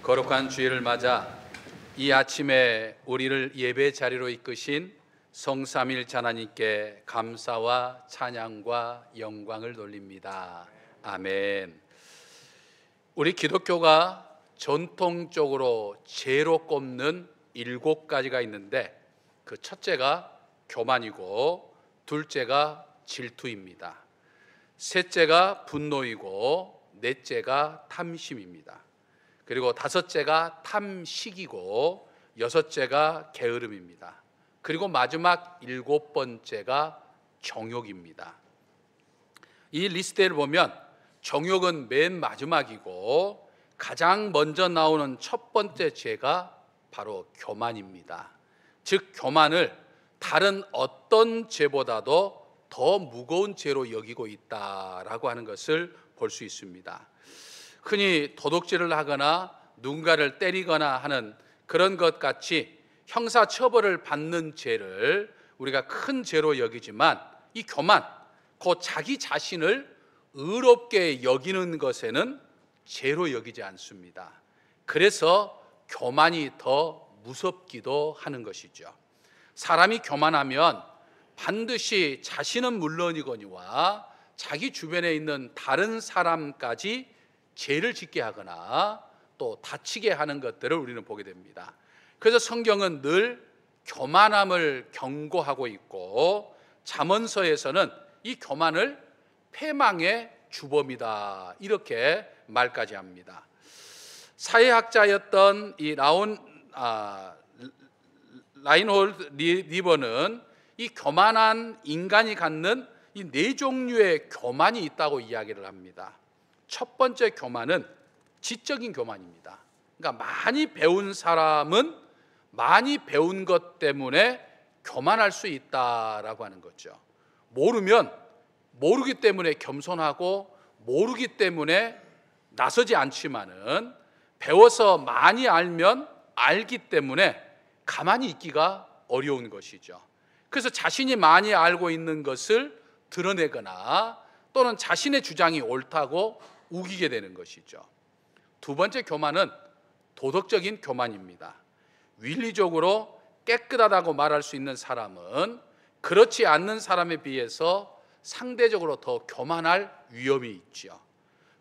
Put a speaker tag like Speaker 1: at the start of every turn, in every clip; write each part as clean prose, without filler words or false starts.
Speaker 1: 거룩한 주일을 맞아 이 아침에 우리를 예배 자리로 이끄신 성삼일체 하나님께 감사와 찬양과 영광을 돌립니다. 아멘. 우리 기독교가 전통적으로 죄로 꼽는 7가지가 있는데, 그 첫째가 교만이고, 둘째가 질투입니다. 셋째가 분노이고, 넷째가 탐심입니다. 그리고 다섯째가 탐식이고, 여섯째가 게으름입니다. 그리고 마지막 7번째가 정욕입니다. 이 리스트를 보면 정욕은 맨 마지막이고, 가장 먼저 나오는 첫 번째 죄가 바로 교만입니다. 즉, 교만을 다른 어떤 죄보다도 더 무거운 죄로 여기고 있다라고 하는 것을 볼 수 있습니다. 흔히 도둑질을 하거나 누군가를 때리거나 하는 그런 것 같이 형사처벌을 받는 죄를 우리가 큰 죄로 여기지만, 이 교만, 곧 자기 자신을 의롭게 여기는 것에는 죄로 여기지 않습니다. 그래서 교만이 더 무섭기도 하는 것이죠. 사람이 교만하면 반드시 자신은 물론이거니와 자기 주변에 있는 다른 사람까지 죄를 짓게 하거나 또 다치게 하는 것들을 우리는 보게 됩니다. 그래서 성경은 늘 교만함을 경고하고 있고, 잠언서에서는 이 교만을 패망의 주범이다 이렇게 말까지 합니다. 사회학자였던 이 라인홀드 리버는 이 교만한 인간이 갖는 이 4종류의 교만이 있다고 이야기를 합니다. 첫 번째 교만은 지적인 교만입니다. 그러니까 많이 배운 사람은 많이 배운 것 때문에 교만할 수 있다라고 하는 거죠. 모르면 모르기 때문에 겸손하고, 모르기 때문에 나서지 않지만은, 배워서 많이 알면 알기 때문에 가만히 있기가 어려운 것이죠. 그래서 자신이 많이 알고 있는 것을 드러내거나 또는 자신의 주장이 옳다고 우기게 되는 것이죠. 두 번째 교만은 도덕적인 교만입니다. 윤리적으로 깨끗하다고 말할 수 있는 사람은 그렇지 않는 사람에 비해서 상대적으로 더 교만할 위험이 있죠.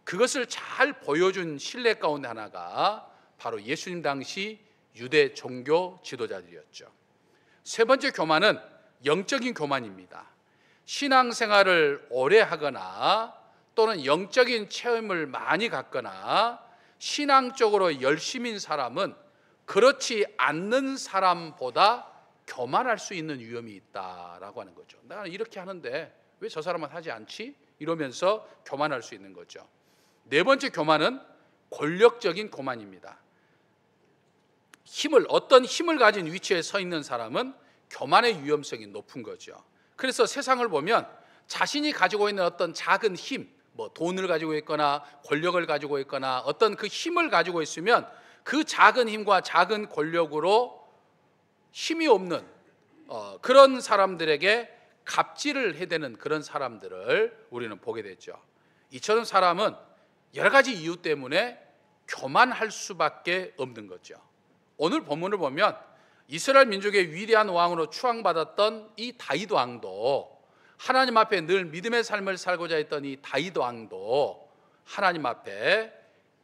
Speaker 1: 그것을 잘 보여준 신뢰 가운데 하나가 바로 예수님 당시 유대 종교 지도자들이었죠. 세 번째 교만은 영적인 교만입니다. 신앙생활을 오래 하거나 또는 영적인 체험을 많이 갖거나 신앙적으로 열심인 사람은 그렇지 않는 사람보다 교만할 수 있는 위험이 있다라고 하는 거죠. 내가 이렇게 하는데 왜 저 사람은 하지 않지? 이러면서 교만할 수 있는 거죠. 네 번째 교만은 권력적인 교만입니다. 어떤 힘을 가진 위치에 서 있는 사람은 교만의 위험성이 높은 거죠. 그래서 세상을 보면 자신이 가지고 있는 어떤 작은 힘, 돈을 가지고 있거나 권력을 가지고 있거나 어떤 그 힘을 가지고 있으면 그 작은 힘과 작은 권력으로 힘이 없는 그런 사람들에게 갑질을 해대는 그런 사람들을 우리는 보게 됐죠. 이처럼 사람은 여러 가지 이유 때문에 교만할 수밖에 없는 거죠. 오늘 본문을 보면 이스라엘 민족의 위대한 왕으로 추앙받았던 이 다윗 왕도, 하나님 앞에 늘 믿음의 삶을 살고자 했던 이 다윗 왕도 하나님 앞에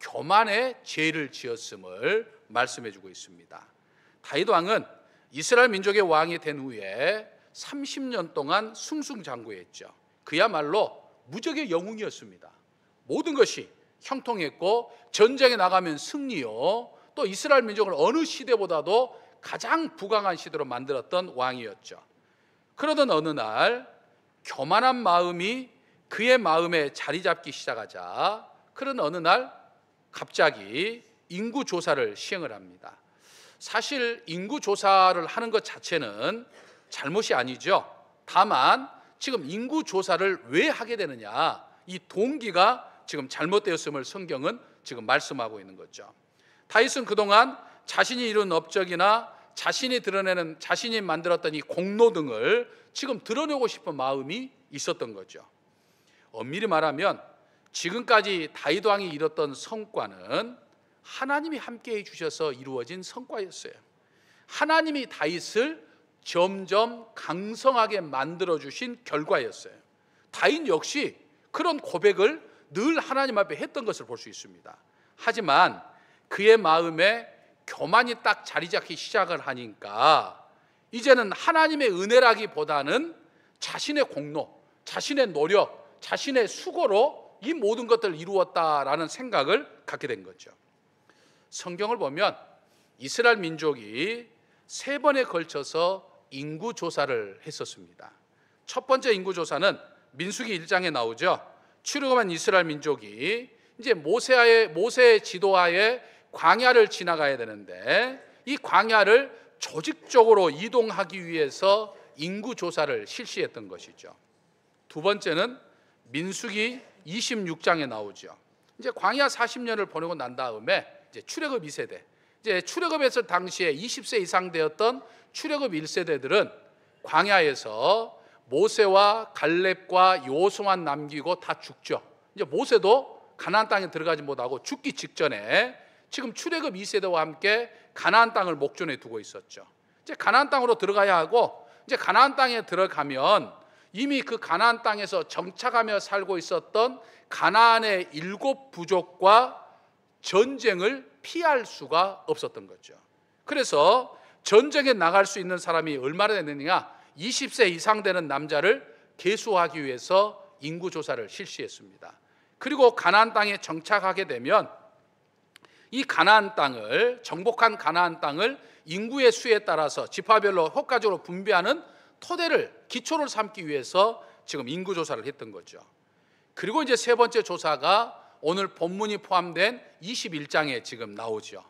Speaker 1: 교만의 죄를 지었음을 말씀해 주고 있습니다. 다윗 왕은 이스라엘 민족의 왕이 된 후에 30년 동안 승승장구했죠. 그야말로 무적의 영웅이었습니다. 모든 것이 형통했고, 전쟁에 나가면 승리요, 또 이스라엘 민족을 어느 시대보다도 가장 부강한 시대로 만들었던 왕이었죠. 그러던 어느 날 교만한 마음이 그의 마음에 자리 잡기 시작하자, 그런 어느 날 갑자기 인구조사를 시행을 합니다. 사실 인구조사를 하는 것 자체는 잘못이 아니죠. 다만 지금 인구조사를 왜 하게 되느냐, 이 동기가 지금 잘못되었음을 성경은 지금 말씀하고 있는 거죠. 다윗은 그동안 자신이 이룬 업적이나 자신이 만들었던 이 공로 등을 지금 드러내고 싶은 마음이 있었던 거죠. 엄밀히 말하면 지금까지 다윗 왕이 이뤘던 성과는 하나님이 함께해 주셔서 이루어진 성과였어요. 하나님이 다윗을 점점 강성하게 만들어 주신 결과였어요. 다윗 역시 그런 고백을 늘 하나님 앞에 했던 것을 볼 수 있습니다. 하지만 그의 마음에 교만이 딱 자리 잡기 시작을 하니까 이제는 하나님의 은혜라기보다는 자신의 공로, 자신의 노력, 자신의 수고로 이 모든 것들을 이루었다라는 생각을 갖게 된 거죠. 성경을 보면 이스라엘 민족이 3번에 걸쳐서 인구 조사를 했었습니다. 첫 번째 인구 조사는 민수기 1장에 나오죠. 출애굽한 이스라엘 민족이 이제 모세의 지도하에 광야를 지나가야 되는데 이 광야를 조직적으로 이동하기 위해서 인구 조사를 실시했던 것이죠. 두 번째는 민수기 26장에 나오죠. 이제 광야 40년을 보내고 난 다음에 이제 출애굽 2세대, 이제 출애굽했을 당시에 20세 이상 되었던 출애굽 1세대들은 광야에서 모세와 갈렙과 여호수아만 남기고 다 죽죠. 이제 모세도 가나안 땅에 들어가지 못하고 죽기 직전에 지금 출애굽 2세대와 함께 가나안 땅을 목전에 두고 있었죠. 이제 가나안 땅으로 들어가야 하고, 이제 가나안 땅에 들어가면 이미 그 가나안 땅에서 정착하며 살고 있었던 가나안의 7 부족과 전쟁을 피할 수가 없었던 거죠. 그래서 전쟁에 나갈 수 있는 사람이 얼마나 됐느냐, 20세 이상 되는 남자를 계수하기 위해서 인구조사를 실시했습니다. 그리고 가나안 땅에 정착하게 되면 이 가나안 땅을, 정복한 가나안 땅을 인구의 수에 따라서 지파별로 효과적으로 분배하는 토대를, 기초를 삼기 위해서 지금 인구조사를 했던 거죠. 그리고 이제 세 번째 조사가 오늘 본문이 포함된 21장에 지금 나오죠.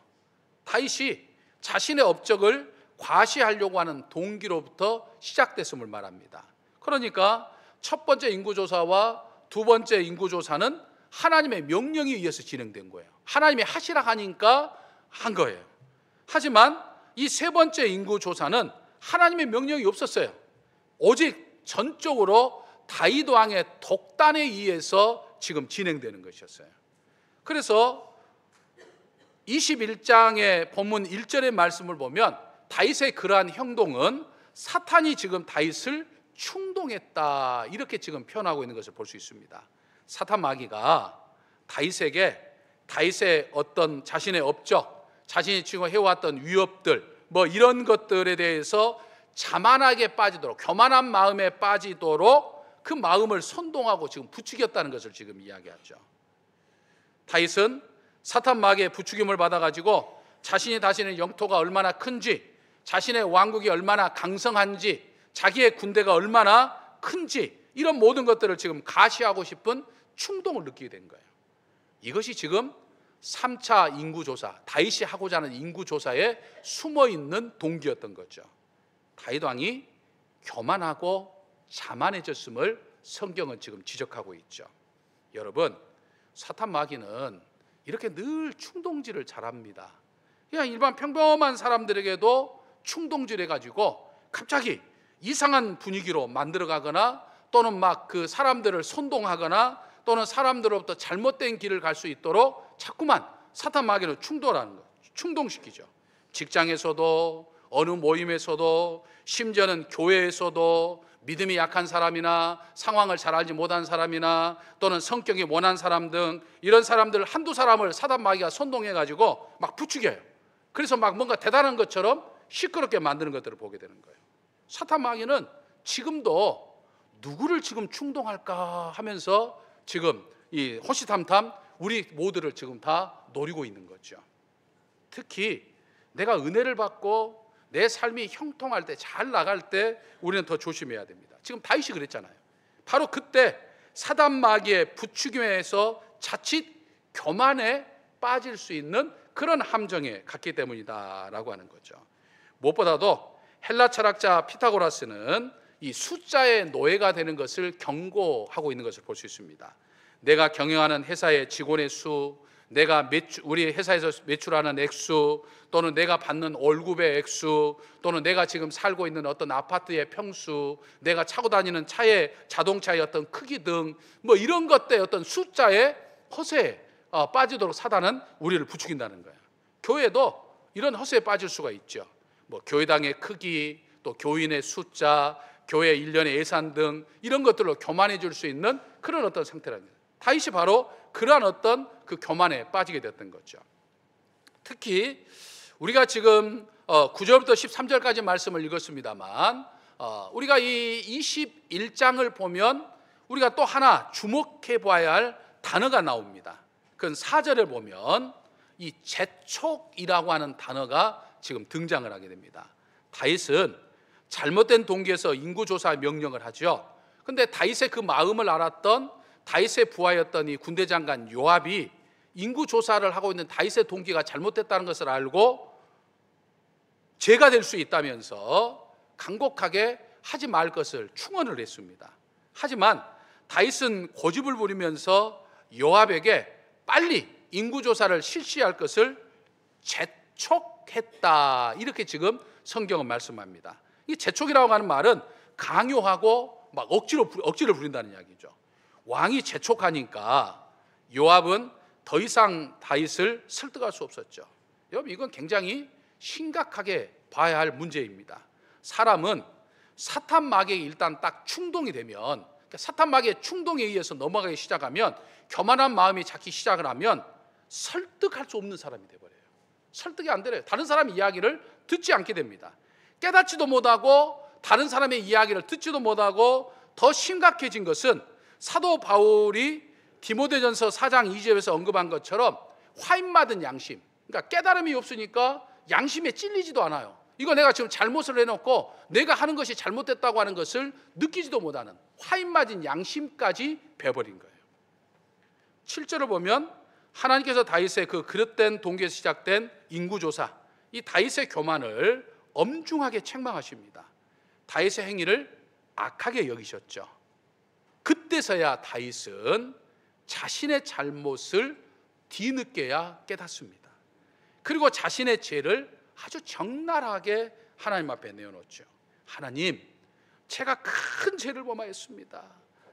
Speaker 1: 다윗이 자신의 업적을 과시하려고 하는 동기로부터 시작됐음을 말합니다. 그러니까 첫 번째 인구조사와 두 번째 인구조사는 하나님의 명령에 의해서 진행된 거예요. 하나님이 하시라 하니까 한 거예요. 하지만 이 세 번째 인구조사는 하나님의 명령이 없었어요. 오직 전적으로 다윗 왕의 독단에 의해서 지금 진행되는 것이었어요. 그래서 21장의 본문 1절의 말씀을 보면 다윗의 그러한 행동은 사탄이 지금 다윗을 충동했다, 이렇게 지금 표현하고 있는 것을 볼 수 있습니다. 사탄 마귀가 다윗에게 다윗의 어떤 자신의 업적, 자신이 지금 해왔던 위협들, 뭐 이런 것들에 대해서 자만하게 빠지도록, 교만한 마음에 빠지도록 그 마음을 선동하고 지금 부추겼다는 것을 지금 이야기하죠. 다윗은 사탄 마귀의 부추김을 받아가지고 자신이 다스리는 영토가 얼마나 큰지, 자신의 왕국이 얼마나 강성한지, 자기의 군대가 얼마나 큰지, 이런 모든 것들을 지금 가시하고 싶은 충동을 느끼게 된 거예요. 이것이 지금 3차 인구조사, 다윗이 하고자 하는 인구조사에 숨어있는 동기였던 거죠. 다윗 왕이 교만하고 자만해졌음을 성경은 지금 지적하고 있죠. 여러분, 사탄 마귀는 이렇게 늘 충동질을 잘합니다. 그냥 일반 평범한 사람들에게도 충동질 해가지고 갑자기 이상한 분위기로 만들어가거나, 또는 막 그 사람들을 선동하거나, 또는 사람들로부터 잘못된 길을 갈 수 있도록 자꾸만 사탄 마귀는 충동하는 거예요. 충동시키죠. 직장에서도, 어느 모임에서도, 심지어는 교회에서도 믿음이 약한 사람이나 상황을 잘 알지 못한 사람이나 또는 성격이 원한 사람 등 이런 사람들 한두 사람을 사탄 마귀가 선동해가지고 막 부추겨요. 그래서 막 뭔가 대단한 것처럼 시끄럽게 만드는 것들을 보게 되는 거예요. 사탄 마귀는 지금도 누구를 지금 충동할까 하면서 지금 이 호시탐탐 우리 모두를 지금 다 노리고 있는 거죠. 특히 내가 은혜를 받고 내 삶이 형통할 때, 잘 나갈 때 우리는 더 조심해야 됩니다. 지금 다윗이 그랬잖아요. 바로 그때 사단 마귀의 부추김에서 자칫 교만에 빠질 수 있는 그런 함정에 갔기 때문이다라고 하는 거죠. 무엇보다도 헬라 철학자 피타고라스는 이 숫자의 노예가 되는 것을 경고하고 있는 것을 볼 수 있습니다. 내가 경영하는 회사의 직원의 수, 내가 우리 회사에서 매출하는 액수, 또는 내가 받는 월급의 액수, 또는 내가 지금 살고 있는 어떤 아파트의 평수, 내가 차고 다니는 차의 자동차의 어떤 크기 등 뭐 이런 것들의 어떤 숫자의 허세에 빠지도록 사단은 우리를 부추긴다는 거예요. 교회도 이런 허세에 빠질 수가 있죠. 뭐 교회당의 크기, 또 교인의 숫자, 교회 일련의 예산 등 이런 것들로 교만해질 수 있는 그런 어떤 상태랍니다. 다윗이 바로 그러한 어떤 그 교만에 빠지게 됐던 거죠. 특히 우리가 지금 9절부터 13절까지 말씀을 읽었습니다만 우리가 이 21장을 보면 우리가 또 하나 주목해 봐야 할 단어가 나옵니다. 그건 4절에 보면 이 재촉이라고 하는 단어가 지금 등장을 하게 됩니다. 다윗은 잘못된 동기에서 인구조사 명령을 하죠. 그런데 다윗의 그 마음을 알았던 다윗의 부하였던 이 군대 장관 요압이 인구조사를 하고 있는 다윗의 동기가 잘못됐다는 것을 알고 죄가 될 수 있다면서 간곡하게 하지 말 것을 충언을 했습니다. 하지만 다윗은 고집을 부리면서 요압에게 빨리 인구조사를 실시할 것을 재촉했다, 이렇게 지금 성경은 말씀합니다. 이 재촉이라고 하는 말은 강요하고 막 억지를 부린다는 이야기죠. 왕이 재촉하니까 요압은 더 이상 다윗을 설득할 수 없었죠. 여러분, 이건 굉장히 심각하게 봐야 할 문제입니다. 사람은 사탄 마귀에 일단 딱 충동이 되면, 사탄 마귀의 충동에 의해서 넘어가기 시작하면, 교만한 마음이 잡기 시작을 하면 설득할 수 없는 사람이 돼버려요. 설득이 안 되래요. 다른 사람의 이야기를 듣지 않게 됩니다. 깨닫지도 못하고 다른 사람의 이야기를 듣지도 못하고, 더 심각해진 것은 사도 바울이 디모데전서 4장 2절에서 언급한 것처럼 화인 맞은 양심, 그러니까 깨달음이 없으니까 양심에 찔리지도 않아요. 이거 내가 지금 잘못을 해놓고 내가 하는 것이 잘못됐다고 하는 것을 느끼지도 못하는 화인 맞은 양심까지 배버린 거예요. 7절을 보면 하나님께서 다윗의 그 그릇된 동기에서 시작된 인구조사, 이 다윗의 교만을 엄중하게 책망하십니다. 다윗의 행위를 악하게 여기셨죠. 그때서야 다윗은 자신의 잘못을 뒤늦게야 깨닫습니다. 그리고 자신의 죄를 아주 적나라하게 하나님 앞에 내어놓죠. 하나님, 제가 큰 죄를 범하였습니다.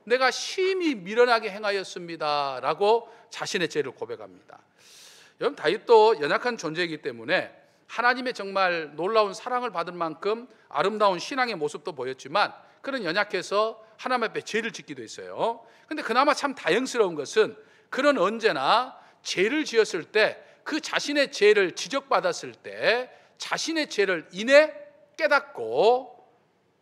Speaker 1: 내가 심히 미련하게 행하였습니다 라고 자신의 죄를 고백합니다. 여러분, 다윗도 연약한 존재이기 때문에 하나님의 정말 놀라운 사랑을 받을 만큼 아름다운 신앙의 모습도 보였지만 그런 연약해서 하나님 앞에 죄를 짓기도 했어요. 그런데 그나마 참 다행스러운 것은 그는 언제나 죄를 지었을 때, 그 자신의 죄를 지적받았을 때 자신의 죄를 이내 깨닫고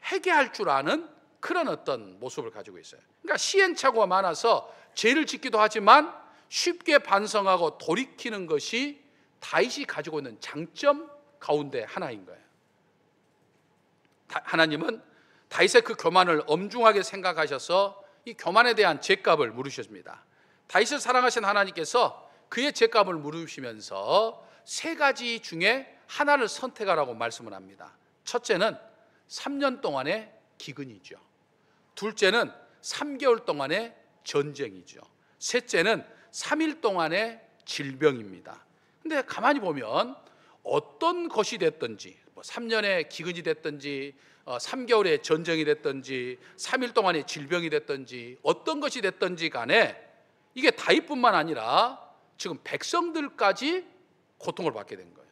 Speaker 1: 회개할 줄 아는 그런 어떤 모습을 가지고 있어요. 그러니까 시행착오가 많아서 죄를 짓기도 하지만 쉽게 반성하고 돌이키는 것이 다윗이 가지고 있는 장점 가운데 하나인 거예요. 하나님은 다윗의 그 교만을 엄중하게 생각하셔서 이 교만에 대한 죄값을 물으셨습니다. 다윗을 사랑하신 하나님께서 그의 죄값을 물으시면서 세 가지 중에 하나를 선택하라고 말씀을 합니다. 첫째는 3년 동안의 기근이죠. 둘째는 3개월 동안의 전쟁이죠. 셋째는 3일 동안의 질병입니다. 근데 가만히 보면 어떤 것이 됐든지, 3년의 기근이 됐든지 3개월의 전쟁이 됐든지 3일 동안의 질병이 됐든지 어떤 것이 됐든지 간에 이게 다윗뿐만 아니라 지금 백성들까지 고통을 받게 된 거예요.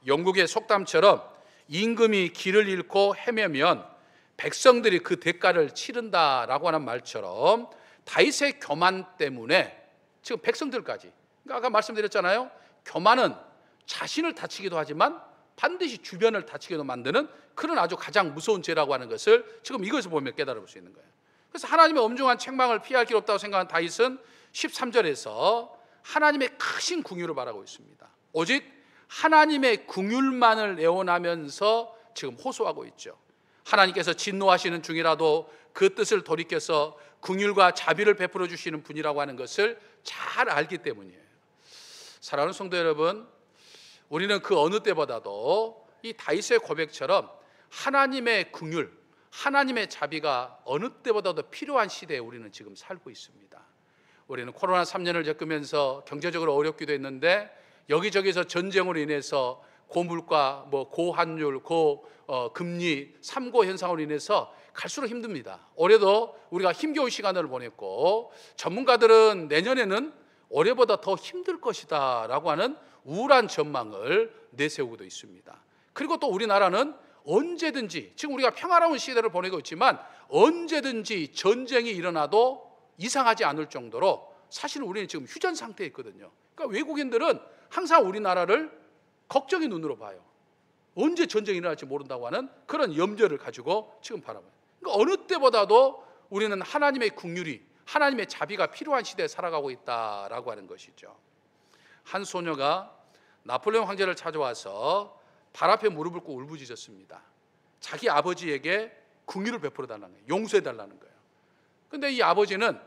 Speaker 1: 영국의 속담처럼 임금이 길을 잃고 헤매면 백성들이 그 대가를 치른다라고 하는 말처럼 다윗의 교만 때문에 지금 백성들까지, 그러니까 아까 말씀드렸잖아요. 교만은 자신을 다치기도 하지만 반드시 주변을 다치게도 만드는 그런 아주 가장 무서운 죄라고 하는 것을 지금 이것을 보면 깨달을 수 있는 거예요. 그래서 하나님의 엄중한 책망을 피할 길 없다고 생각한 다윗은 13절에서 하나님의 크신 긍휼을 바라고 있습니다. 오직 하나님의 긍휼만을 애원하면서 지금 호소하고 있죠. 하나님께서 진노하시는 중이라도 그 뜻을 돌이켜서 긍휼과 자비를 베풀어 주시는 분이라고 하는 것을 잘 알기 때문이에요. 사랑하는 성도 여러분, 우리는 그 어느 때보다도 이 다윗의 고백처럼 하나님의 긍휼, 하나님의 자비가 어느 때보다도 필요한 시대에 우리는 지금 살고 있습니다. 우리는 코로나 3년을 겪으면서 경제적으로 어렵기도 했는데 여기저기서 전쟁으로 인해서 고물가, 고환율, 고금리, 삼고 현상으로 인해서 갈수록 힘듭니다. 올해도 우리가 힘겨운 시간을 보냈고 전문가들은 내년에는 올해보다 더 힘들 것이다 라고 하는 우울한 전망을 내세우고도 있습니다. 그리고 또 우리나라는 언제든지, 지금 우리가 평화로운 시대를 보내고 있지만 언제든지 전쟁이 일어나도 이상하지 않을 정도로 사실 우리는 지금 휴전 상태에 있거든요. 그러니까 외국인들은 항상 우리나라를 걱정의 눈으로 봐요. 언제 전쟁이 일어날지 모른다고 하는 그런 염려를 가지고 지금 바라봐요. 그러니까 어느 때보다도 우리는 하나님의 긍휼이, 하나님의 자비가 필요한 시대에 살아가고 있다라고 하는 것이죠. 한 소녀가 나폴레옹 황제를 찾아와서 발 앞에 무릎을 꿇고 울부짖었습니다. 자기 아버지에게 긍휼을 베풀어 달라는 거예요. 용서해 달라는 거예요. 그런데 이 아버지는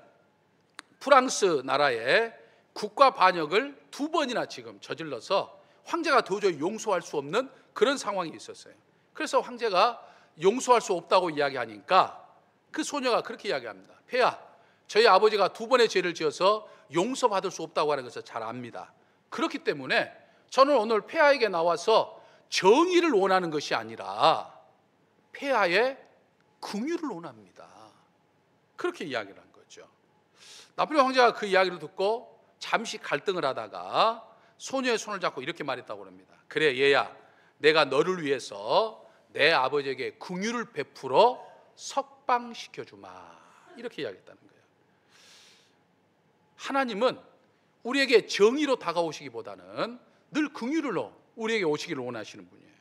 Speaker 1: 프랑스 나라의 국가 반역을 2번이나 지금 저질러서 황제가 도저히 용서할 수 없는 그런 상황이 있었어요. 그래서 황제가 용서할 수 없다고 이야기하니까 그 소녀가 그렇게 이야기합니다. 폐하, 저희 아버지가 2번의 죄를 지어서 용서받을 수 없다고 하는 것을 잘 압니다. 그렇기 때문에 저는 오늘 폐하에게 나와서 정의를 원하는 것이 아니라 폐하의 긍휼을 원합니다. 그렇게 이야기를 한 거죠. 나폴레옹 황제가 그 이야기를 듣고 잠시 갈등을 하다가 소녀의 손을 잡고 이렇게 말했다고 합니다. 그래 얘야, 내가 너를 위해서 내 아버지에게 긍휼을 베풀어 석방시켜주마. 이렇게 이야기했다는 거예요. 하나님은 우리에게 정의로 다가오시기보다는 늘 긍휼로 우리에게 오시기를 원하시는 분이에요.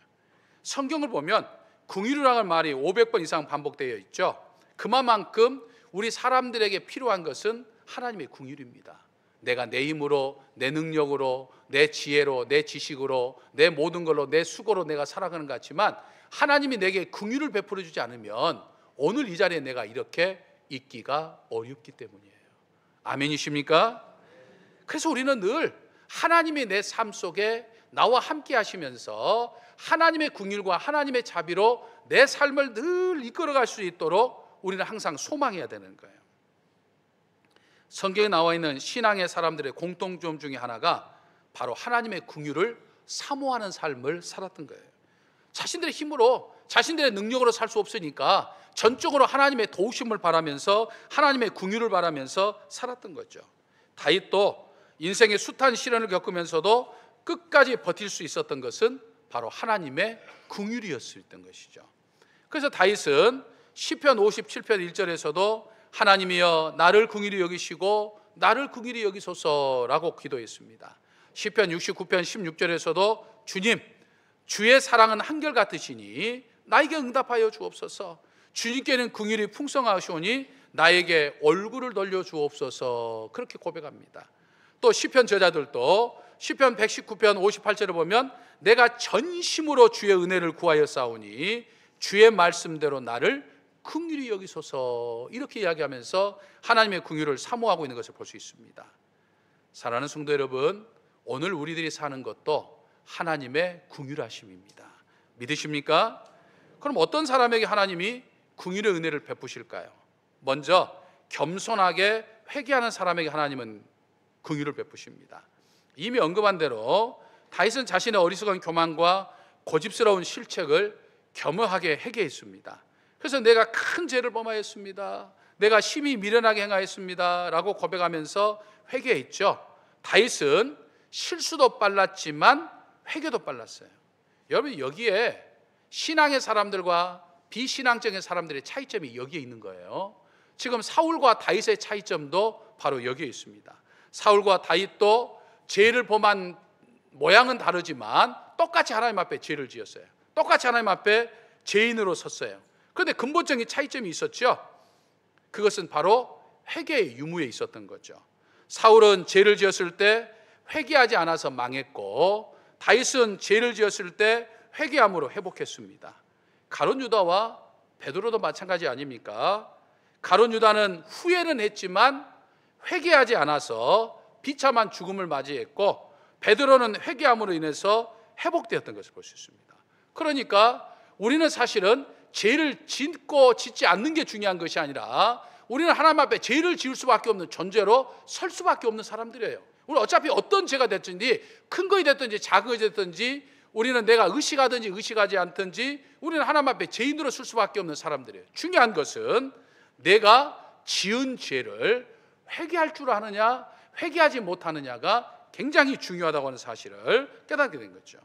Speaker 1: 성경을 보면 긍휼이라는 말이 500번 이상 반복되어 있죠. 그만큼 우리 사람들에게 필요한 것은 하나님의 긍휼입니다. 내가 내 힘으로, 내 능력으로, 내 지혜로, 내 지식으로, 내 모든 걸로, 내 수고로 내가 살아가는 것 같지만 하나님이 내게 긍휼을 베풀어 주지 않으면 오늘 이 자리에 내가 이렇게 있기가 어렵기 때문이에요. 아멘이십니까? 그래서 우리는 늘 하나님이 내 삶 속에 나와 함께 하시면서 하나님의 긍휼과 하나님의 자비로 내 삶을 늘 이끌어갈 수 있도록 우리는 항상 소망해야 되는 거예요. 성경에 나와 있는 신앙의 사람들의 공통점 중에 하나가 바로 하나님의 긍휼을 사모하는 삶을 살았던 거예요. 자신들의 힘으로, 자신들의 능력으로 살 수 없으니까 전적으로 하나님의 도우심을 바라면서 하나님의 긍휼을 바라면서 살았던 거죠. 다윗도 인생의 숱한 시련을 겪으면서도 끝까지 버틸 수 있었던 것은 바로 하나님의 긍휼이었던 것이죠. 그래서 다윗은 시편 57편 1절에서도 하나님이여 나를 긍휼히 여기시고 나를 긍휼히 여기소서라고 기도했습니다. 시편 69편 16절에서도 주님, 주의 사랑은 한결같으시니 나에게 응답하여 주옵소서. 주님께는 긍휼이 풍성하시오니 나에게 얼굴을 돌려 주옵소서. 그렇게 고백합니다. 또 시편 저자들도 시편 119편 58절을 보면 내가 전심으로 주의 은혜를 구하여 싸우니 주의 말씀대로 나를 긍휼히 여기소서. 이렇게 이야기하면서 하나님의 긍휼을 사모하고 있는 것을 볼 수 있습니다. 사랑하는 성도 여러분, 오늘 우리들이 사는 것도 하나님의 긍휼하심입니다. 믿으십니까? 그럼 어떤 사람에게 하나님이 긍휼의 은혜를 베푸실까요? 먼저 겸손하게 회개하는 사람에게 하나님은 긍휼을 베푸십니다. 이미 언급한 대로 다윗은 자신의 어리석은 교만과 고집스러운 실책을 겸허하게 회개했습니다. 그래서 내가 큰 죄를 범하였습니다, 내가 심히 미련하게 행하였습니다 라고 고백하면서 회개했죠. 다윗은 실수도 빨랐지만 회개도 빨랐어요. 여러분, 여기에 신앙의 사람들과 비신앙적인 사람들의 차이점이 여기에 있는 거예요. 지금 사울과 다윗의 차이점도 바로 여기에 있습니다. 사울과 다윗도 죄를 범한 모양은 다르지만 똑같이 하나님 앞에 죄를 지었어요. 똑같이 하나님 앞에 죄인으로 섰어요. 그런데 근본적인 차이점이 있었죠. 그것은 바로 회개의 유무에 있었던 거죠. 사울은 죄를 지었을 때 회개하지 않아서 망했고 다윗은 죄를 지었을 때 회개함으로 회복했습니다. 가룟 유다와 베드로도 마찬가지 아닙니까? 가룟 유다는 후회는 했지만 회개하지 않아서 비참한 죽음을 맞이했고 베드로는 회개함으로 인해서 회복되었던 것을 볼 수 있습니다. 그러니까 우리는 사실은 죄를 짓고 짓지 않는 게 중요한 것이 아니라 우리는 하나님 앞에 죄를 지을 수밖에 없는 존재로 설 수밖에 없는 사람들이에요. 우리 어차피 어떤 죄가 됐든지 큰 것이 됐든지 작은 것이 됐든지 우리는 내가 의식하든지 의식하지 않든지 우리는 하나님 앞에 죄인으로 설 수밖에 없는 사람들이에요. 중요한 것은 내가 지은 죄를 회개할 줄 아느냐, 회개하지 못하느냐가 굉장히 중요하다고 하는 사실을 깨닫게 된 거죠.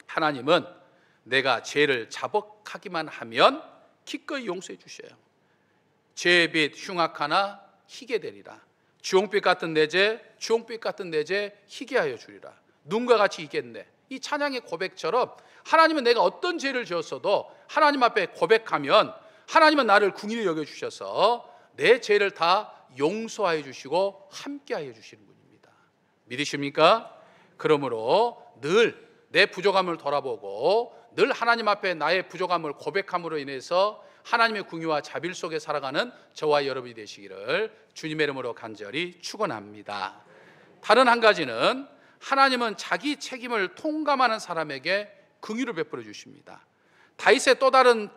Speaker 1: 하나님은 내가 죄를 자복하기만 하면 기꺼이 용서해 주셔요. 죄의 빛 흉악하나 희게 되리라. 주홍빛 같은 내 죄, 주홍빛 같은 내 죄 희게 하여 주리라. 눈과 같이 희겠네. 이 찬양의 고백처럼 하나님은 내가 어떤 죄를 지었어도 하나님 앞에 고백하면 하나님은 나를 긍휼히 여겨주셔서 내 죄를 다 용서하여 주시고 함께하여 주시는 분입니다. 믿으십니까? 그러므로 늘 내 부족함을 돌아보고 늘 하나님 앞에 나의 부족함을 고백함으로 인해서 하나님의 긍휼과 자비 속에 살아가는 저와 여러분이 되시기를 주님의 이름으로 간절히 축원합니다. 다른 한 가지는 하나님은 자기 책임을 통감하는 사람에게 긍휼을 베풀어 주십니다. 다윗의 또 다른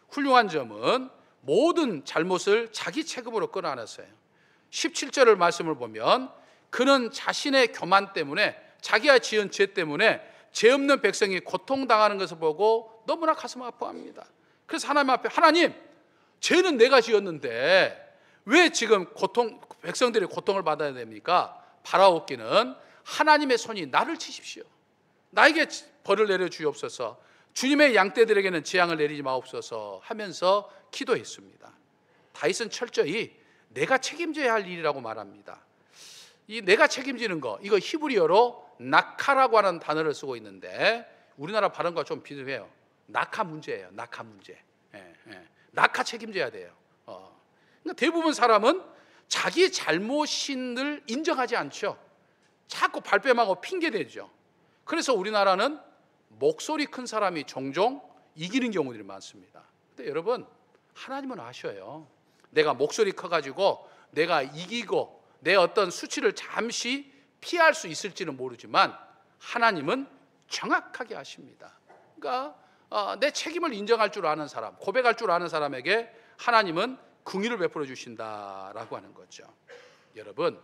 Speaker 1: 훌륭한 점은 모든 잘못을 자기 책임으로 끌어안았어요. 17절을 말씀을 보면 그는 자신의 교만 때문에 자기가 지은 죄 때문에 죄 없는 백성이 고통당하는 것을 보고 너무나 가슴 아파합니다. 그래서 하나님 앞에 하나님, 죄는 내가 지었는데 왜 지금 백성들이 고통을 받아야 됩니까? 바라옵기는 하나님의 손이 나를 치십시오. 나에게 벌을 내려 주옵소서. 주님의 양떼들에게는 재앙을 내리지 마옵소서 하면서 기도했습니다. 다윗은 철저히 내가 책임져야 할 일이라고 말합니다. 이 내가 책임지는 거, 이거 히브리어로 낙하라고 하는 단어를 쓰고 있는데 우리나라 발음과 좀 비슷해요. 낙하 문제예요. 낙하 문제. 낙하 책임져야 돼요. 그러니까 대부분 사람은 자기 잘못을 인정하지 않죠. 자꾸 발뺌하고 핑계대죠. 그래서 우리나라는 목소리 큰 사람이 종종 이기는 경우들이 많습니다. 근데 여러분, 하나님은 아셔요. 내가 목소리 커가지고 내가 이기고 내 어떤 수치를 잠시 피할 수 있을지는 모르지만 하나님은 정확하게 아십니다. 그러니까 내 책임을 인정할 줄 아는 사람, 고백할 줄 아는 사람에게 하나님은 긍휼을 베풀어 주신다라고 하는 거죠. 여러분,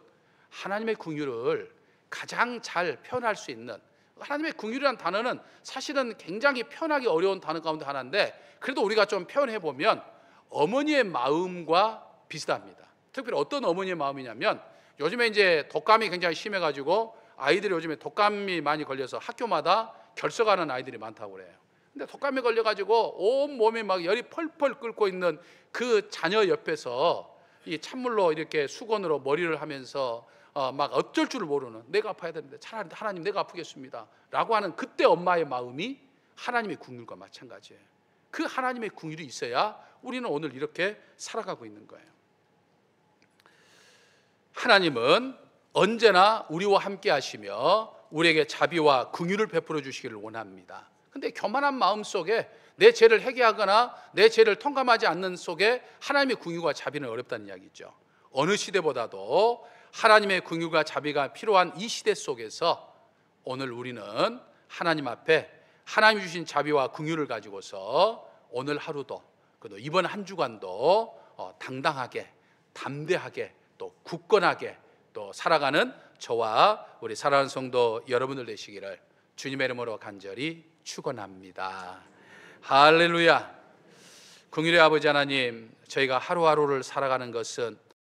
Speaker 1: 하나님의 긍휼을 가장 잘 표현할 수 있는, 하나님의 긍휼이라는 단어는 사실은 굉장히 표현하기 어려운 단어 가운데 하나인데 그래도 우리가 좀 표현해 보면 어머니의 마음과 비슷합니다. 특별히 어떤 어머니의 마음이냐면 요즘에 이제 독감이 굉장히 심해가지고 아이들이 요즘에 독감이 많이 걸려서 학교마다 결석하는 아이들이 많다고 그래요. 근데 독감이 걸려가지고 온 몸이 막 열이 펄펄 끓고 있는 그 자녀 옆에서 이 찬물로 이렇게 수건으로 머리를 하면서 막 어쩔 줄을 모르는, 내가 아파야 되는데 차라리 하나님 내가 아프겠습니다 라고 하는 그때 엄마의 마음이 하나님의 긍휼과 마찬가지예요. 그 하나님의 긍휼이 있어야 우리는 오늘 이렇게 살아가고 있는 거예요. 하나님은 언제나 우리와 함께 하시며 우리에게 자비와 긍휼을 베풀어 주시기를 원합니다. 근데 교만한 마음 속에 내 죄를 회개하거나 내 죄를 통감하지 않는 속에 하나님의 긍휼과 자비는 어렵다는 이야기죠. 어느 시대보다도 하나님의 긍휼과 자비가 필요한 이 시대 속에서 오늘 우리는 하나님 앞에 하나님이 주신 자비와 긍휼을 가지고서 오늘 하루도 이번 한 주간도 당당하게, 담대하게, 또 굳건하게 또 살아가는 저와 우리 사랑하는 성도 여러분들 되시기를 주님의 이름으로 간절히 축원합니다. 할렐루야. 긍휼의 아버지 하나님, 저희가 하루하루를 살아가는 것은